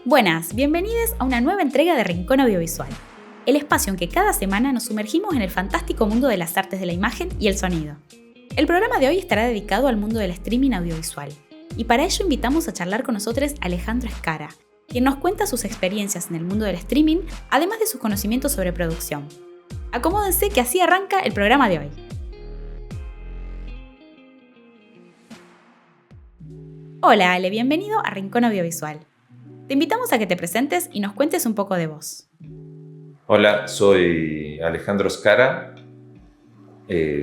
Buenas, bienvenidos a una nueva entrega de Rincón Audiovisual, el espacio en que cada semana nos sumergimos en el fantástico mundo de las artes de la imagen y el sonido. El programa de hoy estará dedicado al mundo del streaming audiovisual, y para ello invitamos a charlar con nosotros a Alejandro Escara, quien nos cuenta sus experiencias en el mundo del streaming, además de sus conocimientos sobre producción. Acomódense que así arranca el programa de hoy. Hola Ale, bienvenido a Rincón Audiovisual. Te invitamos a que te presentes y nos cuentes un poco de vos. Hola, soy Alejandro Escara,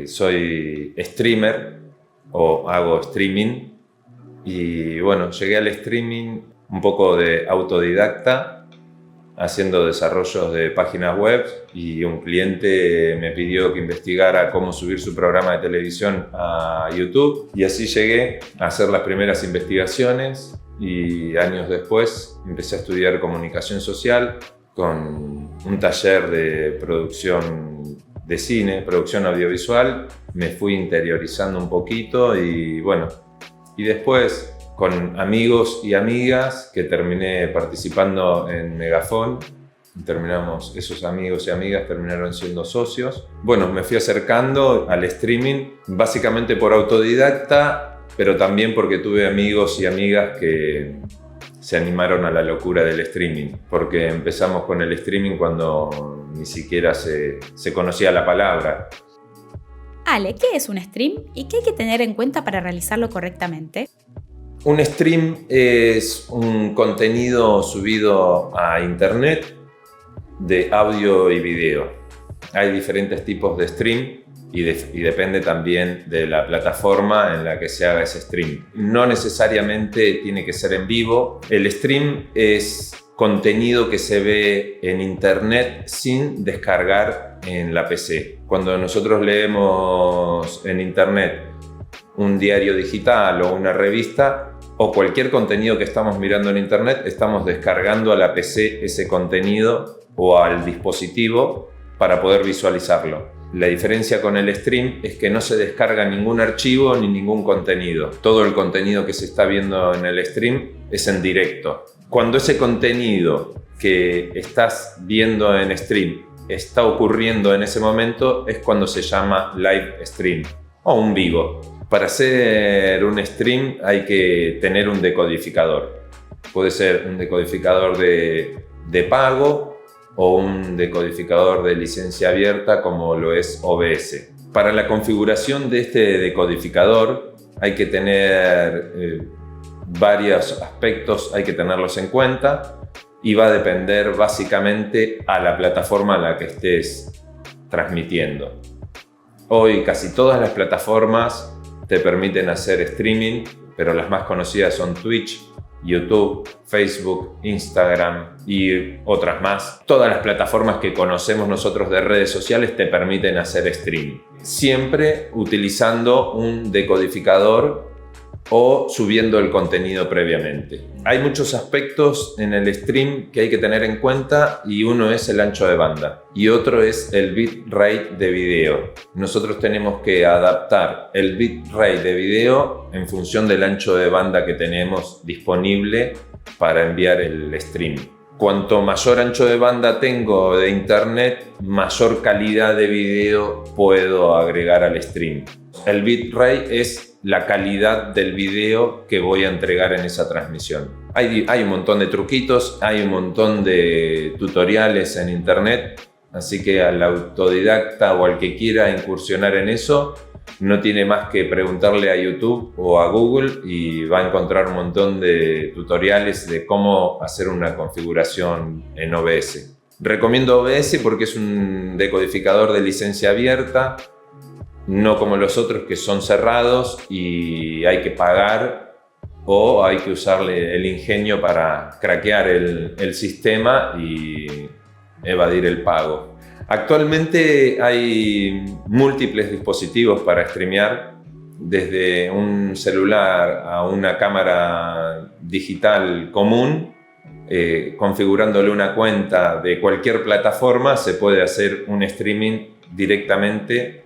soy streamer o hago streaming y bueno, llegué al streaming un poco de autodidacta, haciendo desarrollos de páginas web y un cliente me pidió que investigara cómo subir su programa de televisión a YouTube y así llegué a hacer las primeras investigaciones. Y años después empecé a estudiar comunicación social con un taller de producción de cine, producción audiovisual. Me fui interiorizando un poquito y bueno, y después con amigos y amigas que terminé participando en Megafon. Esos amigos y amigas terminaron siendo socios. Bueno, me fui acercando al streaming básicamente por autodidacta, pero también porque tuve amigos y amigas que se animaron a la locura del streaming, porque empezamos con el streaming cuando ni siquiera se conocía la palabra. Ale, ¿qué es un stream y qué hay que tener en cuenta para realizarlo correctamente? Un stream es un contenido subido a internet de audio y video. Hay diferentes tipos de stream y depende también de la plataforma en la que se haga ese stream. No necesariamente tiene que ser en vivo. El stream es contenido que se ve en internet sin descargar en la PC. Cuando nosotros leemos en internet un diario digital o una revista o cualquier contenido que estamos mirando en internet, estamos descargando a la PC ese contenido o al dispositivo para poder visualizarlo. La diferencia con el stream es que no se descarga ningún archivo ni ningún contenido. Todo el contenido que se está viendo en el stream es en directo. Cuando ese contenido que estás viendo en stream está ocurriendo en ese momento es cuando se llama live stream o un vivo. Para hacer un stream hay que tener un decodificador. Puede ser un decodificador de pago o un decodificador de licencia abierta como lo es OBS. Para la configuración de este decodificador hay que tener varios aspectos, hay que tenerlos en cuenta y va a depender básicamente a la plataforma a la que estés transmitiendo. Hoy casi todas las plataformas te permiten hacer streaming, pero las más conocidas son Twitch, YouTube, Facebook, Instagram y otras más. Todas las plataformas que conocemos nosotros de redes sociales te permiten hacer streaming. Siempre utilizando un decodificador o subiendo el contenido previamente. Hay muchos aspectos en el stream que hay que tener en cuenta y uno es el ancho de banda y otro es el bitrate de video. Nosotros tenemos que adaptar el bitrate de video en función del ancho de banda que tenemos disponible para enviar el stream. Cuanto mayor ancho de banda tengo de internet, mayor calidad de video puedo agregar al stream. El bitrate es la calidad del video que voy a entregar en esa transmisión. Hay un montón de truquitos, hay un montón de tutoriales en internet, así que al autodidacta o al que quiera incursionar en eso, no tiene más que preguntarle a YouTube o a Google y va a encontrar un montón de tutoriales de cómo hacer una configuración en OBS. Recomiendo OBS porque es un decodificador de licencia abierta, no como los otros que son cerrados y hay que pagar o hay que usarle el ingenio para craquear el sistema y evadir el pago. Actualmente hay múltiples dispositivos para streamear, desde un celular a una cámara digital común. Configurándole una cuenta de cualquier plataforma se puede hacer un streaming directamente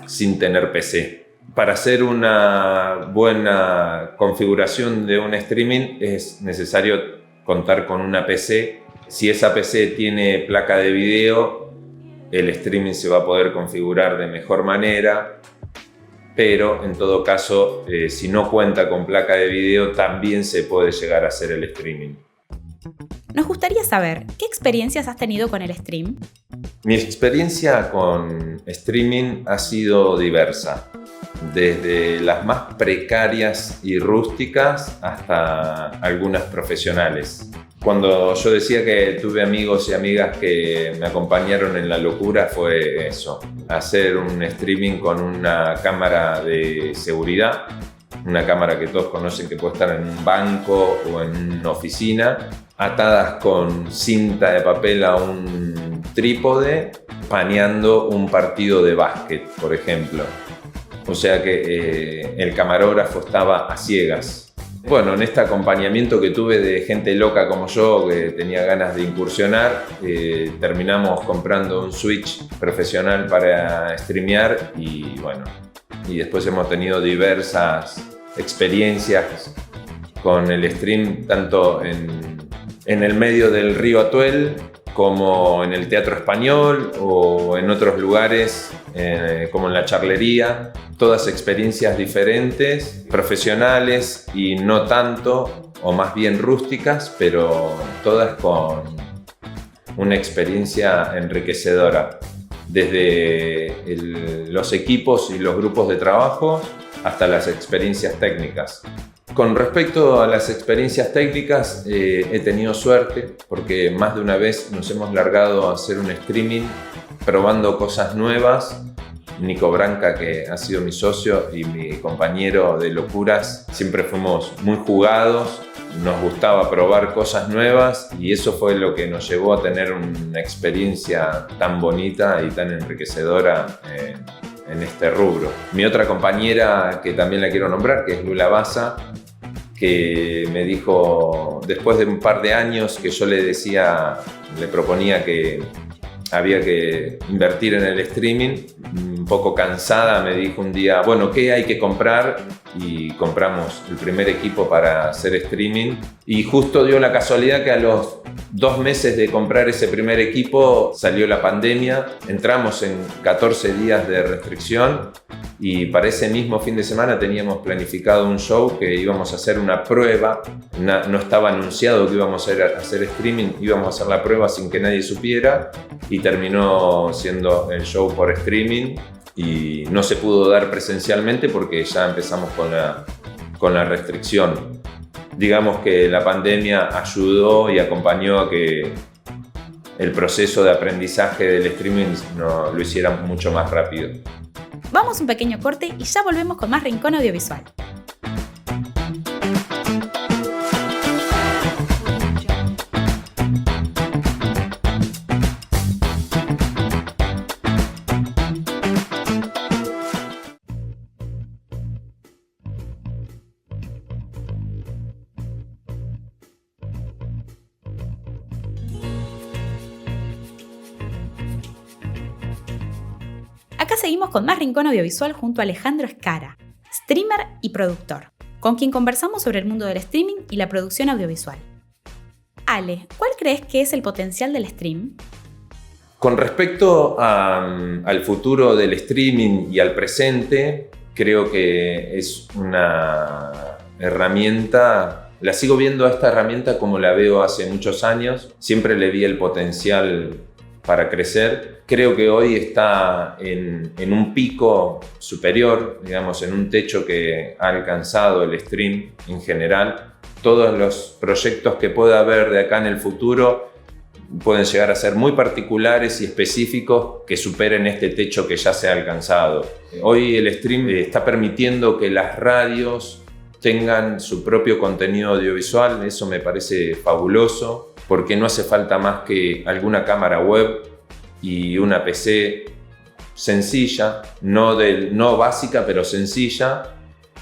sin tener PC. Para hacer una buena configuración de un streaming es necesario contar con una PC. Si esa PC tiene placa de video, el streaming se va a poder configurar de mejor manera, pero en todo caso, si no cuenta con placa de video, también se puede llegar a hacer el streaming. Nos gustaría saber, ¿qué experiencias has tenido con el stream? Mi experiencia con streaming ha sido diversa, desde las más precarias y rústicas hasta algunas profesionales. Cuando yo decía que tuve amigos y amigas que me acompañaron en la locura, fue eso: hacer un streaming con una cámara de seguridad, una cámara que todos conocen que puede estar en un banco o en una oficina, atadas con cinta de papel a un trípode, paneando un partido de básquet, por ejemplo. O sea que el camarógrafo estaba a ciegas. Bueno, en este acompañamiento que tuve de gente loca como yo, que tenía ganas de incursionar, terminamos comprando un Switch profesional para streamear y bueno, y después hemos tenido diversas experiencias con el stream, tanto en el medio del río Atuel, como en el Teatro Español o en otros lugares como en la Charlería. Todas experiencias diferentes, profesionales y no tanto, o más bien rústicas, pero todas con una experiencia enriquecedora. Desde los equipos y los grupos de trabajo hasta las experiencias técnicas. Con respecto a las experiencias técnicas, he tenido suerte porque más de una vez nos hemos largado a hacer un streaming probando cosas nuevas. Nico Branca, que ha sido mi socio y mi compañero de locuras, siempre fuimos muy jugados, nos gustaba probar cosas nuevas y eso fue lo que nos llevó a tener una experiencia tan bonita y tan enriquecedora en este rubro. Mi otra compañera, que también la quiero nombrar, que es Lula Baza, que me dijo, después de un par de años que yo le proponía que había que invertir en el streaming, un poco cansada, me dijo un día, bueno, ¿qué hay que comprar? Y compramos el primer equipo para hacer streaming y justo dio la casualidad que a los 2 meses de comprar ese primer equipo salió la pandemia, entramos en 14 días de restricción y para ese mismo fin de semana teníamos planificado un show que íbamos a hacer una prueba, no estaba anunciado que íbamos a hacer streaming, íbamos a hacer la prueba sin que nadie supiera y terminó siendo el show por streaming y no se pudo dar presencialmente porque ya empezamos con la restricción. Digamos que la pandemia ayudó y acompañó a que el proceso de aprendizaje del streaming lo hiciera mucho más rápido. Vamos a un pequeño corte y ya volvemos con más Rincón Audiovisual. Acá seguimos con más Rincón Audiovisual junto a Alejandro Escara, streamer y productor, con quien conversamos sobre el mundo del streaming y la producción audiovisual. Ale, ¿cuál crees que es el potencial del stream? Con respecto al futuro del streaming y al presente, creo que es una herramienta, la sigo viendo a esta herramienta como la veo hace muchos años, siempre le vi el potencial para crecer. Creo que hoy está en un pico superior, digamos, en un techo que ha alcanzado el stream en general. Todos los proyectos que pueda haber de acá en el futuro pueden llegar a ser muy particulares y específicos que superen este techo que ya se ha alcanzado. Hoy el stream está permitiendo que las radios tengan su propio contenido audiovisual, eso me parece fabuloso. porque no hace falta más que alguna cámara web y una PC sencilla, no básica, pero sencilla,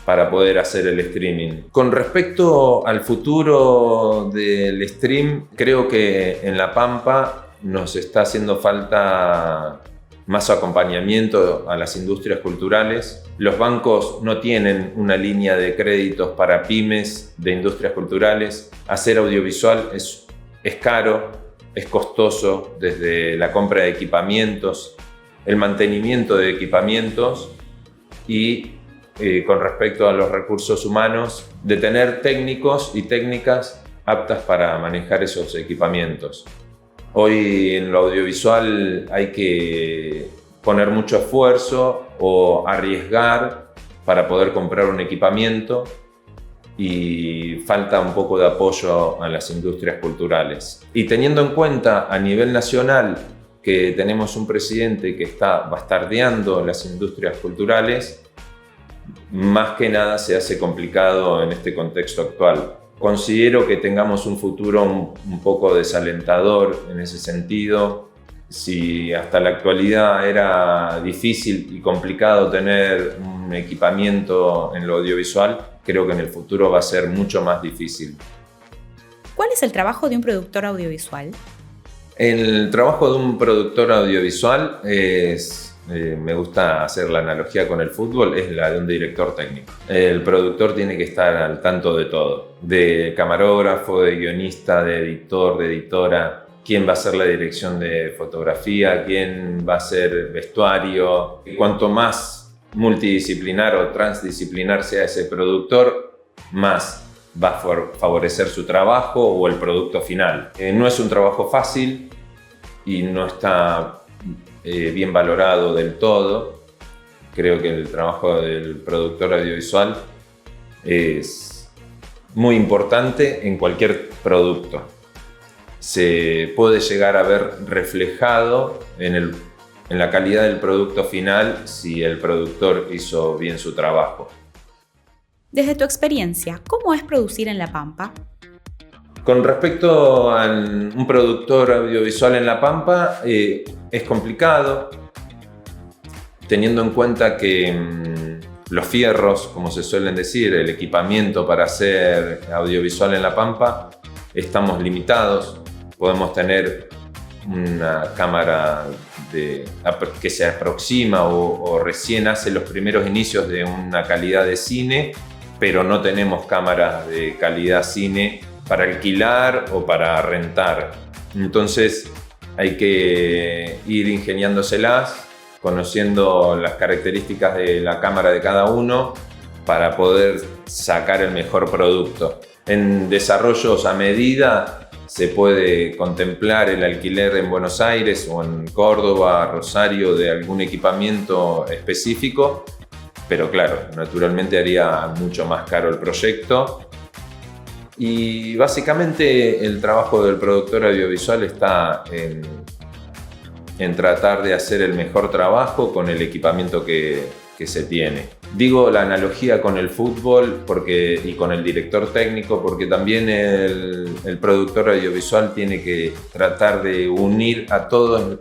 para poder hacer el streaming. Con respecto al futuro del stream, creo que en La Pampa nos está haciendo falta más acompañamiento a las industrias culturales. Los bancos no tienen una línea de créditos para pymes de industrias culturales. Hacer audiovisual es caro, es costoso, desde la compra de equipamientos, el mantenimiento de equipamientos y con respecto a los recursos humanos, de tener técnicos y técnicas aptas para manejar esos equipamientos. Hoy en lo audiovisual hay que poner mucho esfuerzo o arriesgar para poder comprar un equipamiento y falta un poco de apoyo a las industrias culturales. Y teniendo en cuenta a nivel nacional que tenemos un presidente que está bastardeando las industrias culturales, más que nada se hace complicado en este contexto actual. Considero que tengamos un futuro un poco desalentador en ese sentido. Si hasta la actualidad era difícil y complicado tener un equipamiento en lo audiovisual, creo que en el futuro va a ser mucho más difícil. ¿Cuál es el trabajo de un productor audiovisual? El trabajo de un productor audiovisual me gusta hacer la analogía con el fútbol, es la de un director técnico. El productor tiene que estar al tanto de todo, de camarógrafo, de guionista, de editor, de editora, quién va a hacer la dirección de fotografía, quién va a hacer vestuario. Cuanto más multidisciplinar o transdisciplinar sea ese productor, más va a favorecer su trabajo o el producto final. No es un trabajo fácil y no está bien valorado del todo. Creo que el trabajo del productor audiovisual es muy importante en cualquier producto. Se puede llegar a ver reflejado en la calidad del producto final si el productor hizo bien su trabajo. Desde tu experiencia, ¿cómo es producir en La Pampa? Con respecto a un productor audiovisual en La Pampa, es complicado, teniendo en cuenta que los fierros, como se suelen decir, el equipamiento para hacer audiovisual en La Pampa, estamos limitados. Podemos tener una cámara que se aproxima o recién hace los primeros inicios de una calidad de cine, pero no tenemos cámaras de calidad cine para alquilar o para rentar. Entonces hay que ir ingeniándoselas, conociendo las características de la cámara de cada uno para poder sacar el mejor producto. En desarrollos a medida se puede contemplar el alquiler en Buenos Aires o en Córdoba, Rosario, de algún equipamiento específico, pero claro, naturalmente haría mucho más caro el proyecto. Y básicamente el trabajo del productor audiovisual está en tratar de hacer el mejor trabajo con el equipamiento que se tiene. Digo la analogía con el fútbol y con el director técnico, porque también el productor audiovisual tiene que tratar de unir a todos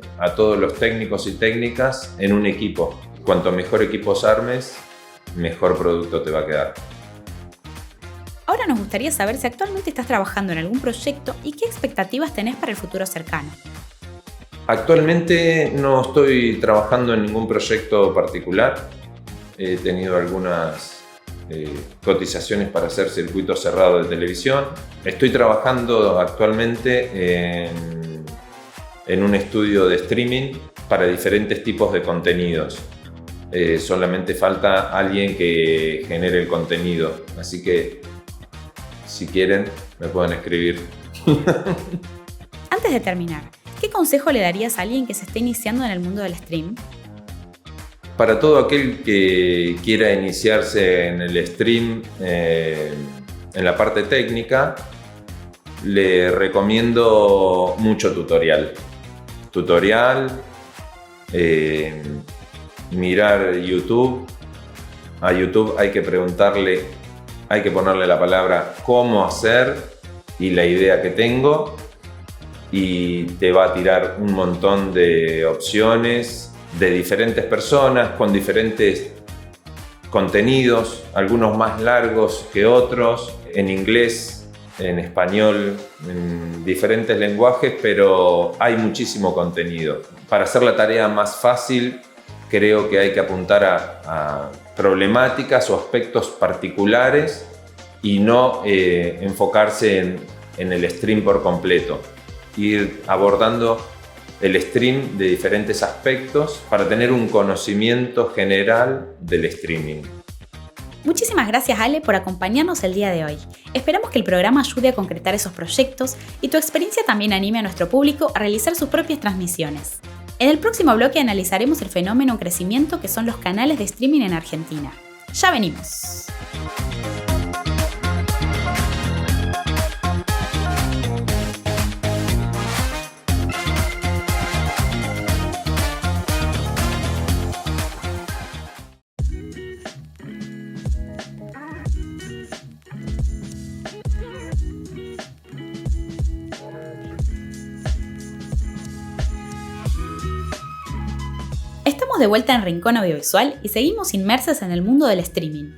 los técnicos y técnicas en un equipo. Cuanto mejor equipos armes, mejor producto te va a quedar. Ahora nos gustaría saber si actualmente estás trabajando en algún proyecto y qué expectativas tenés para el futuro cercano. Actualmente no estoy trabajando en ningún proyecto particular. He tenido algunas cotizaciones para hacer circuito cerrado de televisión. Estoy trabajando actualmente en un estudio de streaming para diferentes tipos de contenidos. Solamente falta alguien que genere el contenido, así que si quieren me pueden escribir. Antes de terminar, ¿qué consejo le darías a alguien que se esté iniciando en el mundo del stream? Para todo aquel que quiera iniciarse en el stream, en la parte técnica, le recomiendo mucho tutorial. Mirar YouTube. A YouTube hay que ponerle la palabra cómo hacer y la idea que tengo y te va a tirar un montón de opciones de diferentes personas con diferentes contenidos, algunos más largos que otros, en inglés, en español, en diferentes lenguajes, pero hay muchísimo contenido. Para hacer la tarea más fácil, creo que hay que apuntar a problemáticas o aspectos particulares y no enfocarse en el stream por completo. Ir abordando el stream de diferentes aspectos para tener un conocimiento general del streaming. Muchísimas gracias, Ale, por acompañarnos el día de hoy. Esperamos que el programa ayude a concretar esos proyectos y tu experiencia también anime a nuestro público a realizar sus propias transmisiones. En el próximo bloque analizaremos el fenómeno en crecimiento que son los canales de streaming en Argentina. Ya venimos. Estamos de vuelta en Rincón Audiovisual y seguimos inmersas en el mundo del streaming.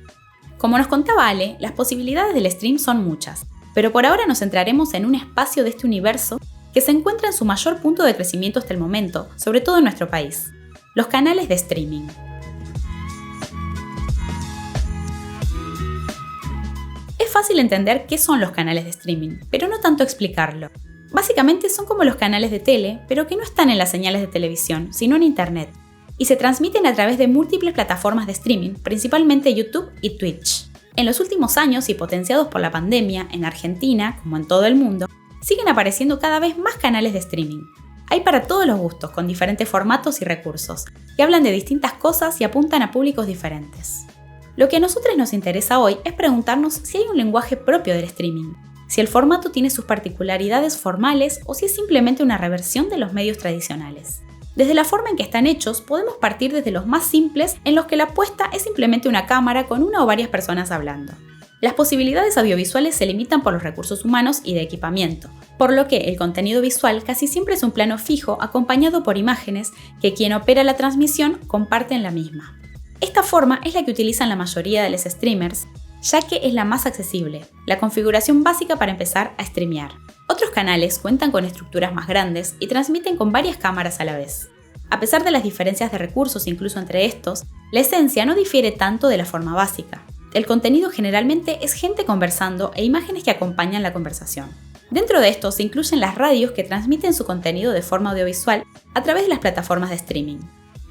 Como nos contaba Ale, las posibilidades del stream son muchas, pero por ahora nos centraremos en un espacio de este universo que se encuentra en su mayor punto de crecimiento hasta el momento, sobre todo en nuestro país: los canales de streaming. Es fácil entender qué son los canales de streaming, pero no tanto explicarlo. Básicamente son como los canales de tele, pero que no están en las señales de televisión, sino en Internet, y se transmiten a través de múltiples plataformas de streaming, principalmente YouTube y Twitch. En los últimos años y potenciados por la pandemia, en Argentina, como en todo el mundo, siguen apareciendo cada vez más canales de streaming. Hay para todos los gustos, con diferentes formatos y recursos, que hablan de distintas cosas y apuntan a públicos diferentes. Lo que a nosotros nos interesa hoy es preguntarnos si hay un lenguaje propio del streaming, si el formato tiene sus particularidades formales o si es simplemente una reversión de los medios tradicionales. Desde la forma en que están hechos, podemos partir desde los más simples, en los que la apuesta es simplemente una cámara con una o varias personas hablando. Las posibilidades audiovisuales se limitan por los recursos humanos y de equipamiento, por lo que el contenido visual casi siempre es un plano fijo acompañado por imágenes que quien opera la transmisión comparte en la misma. Esta forma es la que utilizan la mayoría de los streamers, ya que es la más accesible, la configuración básica para empezar a streamear. Otros canales cuentan con estructuras más grandes y transmiten con varias cámaras a la vez. A pesar de las diferencias de recursos incluso entre estos, la esencia no difiere tanto de la forma básica. El contenido generalmente es gente conversando e imágenes que acompañan la conversación. Dentro de esto se incluyen las radios que transmiten su contenido de forma audiovisual a través de las plataformas de streaming.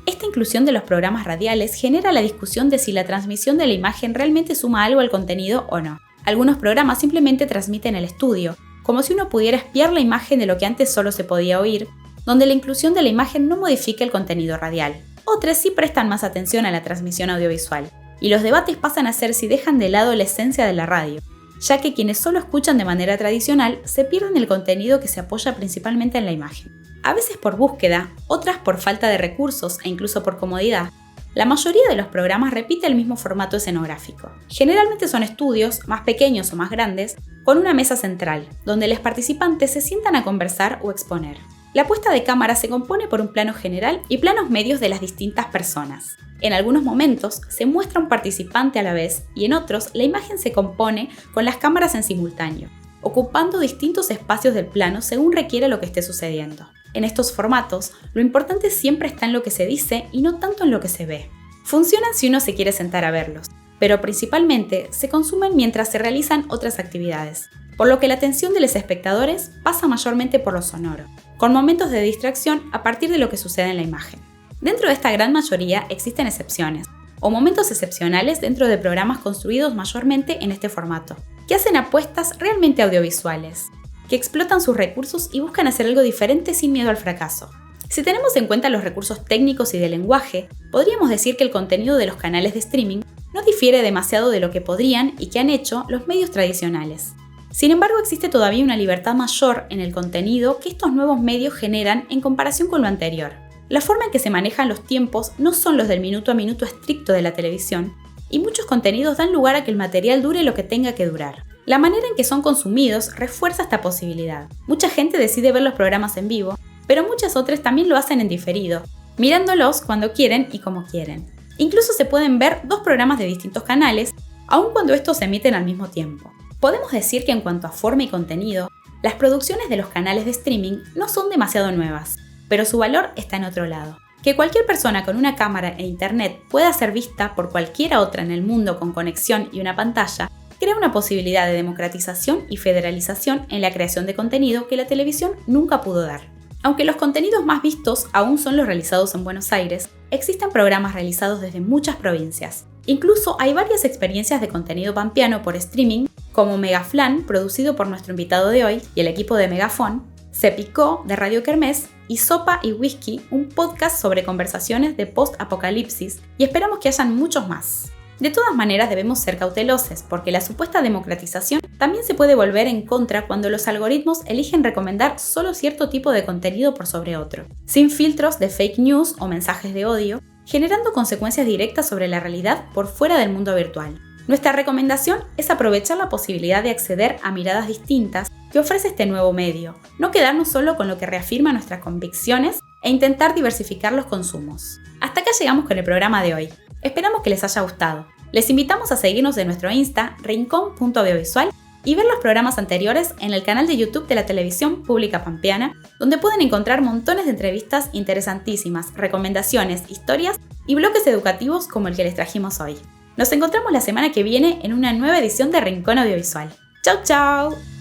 Esta inclusión de los programas radiales genera la discusión de si la transmisión de la imagen realmente suma algo al contenido o no. Algunos programas simplemente transmiten el estudio, como si uno pudiera espiar la imagen de lo que antes solo se podía oír, donde la inclusión de la imagen no modifica el contenido radial. Otras sí prestan más atención a la transmisión audiovisual, y los debates pasan a ser si dejan de lado la esencia de la radio, ya que quienes solo escuchan de manera tradicional se pierden el contenido que se apoya principalmente en la imagen. A veces por búsqueda, otras por falta de recursos e incluso por comodidad, la mayoría de los programas repite el mismo formato escenográfico. Generalmente son estudios, más pequeños o más grandes, con una mesa central, donde los participantes se sientan a conversar o exponer. La puesta de cámara se compone por un plano general y planos medios de las distintas personas. En algunos momentos se muestra un participante a la vez y en otros la imagen se compone con las cámaras en simultáneo, ocupando distintos espacios del plano según requiera lo que esté sucediendo. En estos formatos, lo importante siempre está en lo que se dice y no tanto en lo que se ve. Funcionan si uno se quiere sentar a verlos, pero principalmente se consumen mientras se realizan otras actividades, por lo que la atención de los espectadores pasa mayormente por lo sonoro, con momentos de distracción a partir de lo que sucede en la imagen. Dentro de esta gran mayoría existen excepciones, o momentos excepcionales dentro de programas construidos mayormente en este formato, que hacen apuestas realmente audiovisuales, que explotan sus recursos y buscan hacer algo diferente sin miedo al fracaso. Si tenemos en cuenta los recursos técnicos y de lenguaje, podríamos decir que el contenido de los canales de streaming no difiere demasiado de lo que podrían y que han hecho los medios tradicionales. Sin embargo, existe todavía una libertad mayor en el contenido que estos nuevos medios generan en comparación con lo anterior. La forma en que se manejan los tiempos no son los del minuto a minuto estricto de la televisión, y muchos contenidos dan lugar a que el material dure lo que tenga que durar. La manera en que son consumidos refuerza esta posibilidad. Mucha gente decide ver los programas en vivo, pero muchas otras también lo hacen en diferido, mirándolos cuando quieren y como quieren. Incluso se pueden ver 2 programas de distintos canales, aun cuando estos se emiten al mismo tiempo. Podemos decir que en cuanto a forma y contenido, las producciones de los canales de streaming no son demasiado nuevas, pero su valor está en otro lado. Que cualquier persona con una cámara e internet pueda ser vista por cualquiera otra en el mundo con conexión y una pantalla, crea una posibilidad de democratización y federalización en la creación de contenido que la televisión nunca pudo dar. Aunque los contenidos más vistos aún son los realizados en Buenos Aires, existen programas realizados desde muchas provincias. Incluso hay varias experiencias de contenido pampeano por streaming, como Megaflan, producido por nuestro invitado de hoy y el equipo de Megafon, Se Picó, de Radio Kermés, y Sopa y Whisky, un podcast sobre conversaciones de post-apocalipsis, y esperamos que hayan muchos más. De todas maneras debemos ser cautelosos, porque la supuesta democratización también se puede volver en contra cuando los algoritmos eligen recomendar solo cierto tipo de contenido por sobre otro, sin filtros de fake news o mensajes de odio, generando consecuencias directas sobre la realidad por fuera del mundo virtual. Nuestra recomendación es aprovechar la posibilidad de acceder a miradas distintas que ofrece este nuevo medio, no quedarnos solo con lo que reafirma nuestras convicciones e intentar diversificar los consumos. Hasta acá llegamos con el programa de hoy. Esperamos que les haya gustado. Les invitamos a seguirnos en nuestro Insta, rincón.audiovisual, y ver los programas anteriores en el canal de YouTube de la Televisión Pública Pampeana, donde pueden encontrar montones de entrevistas interesantísimas, recomendaciones, historias y bloques educativos como el que les trajimos hoy. Nos encontramos la semana que viene en una nueva edición de Rincón Audiovisual. ¡Chau, chau!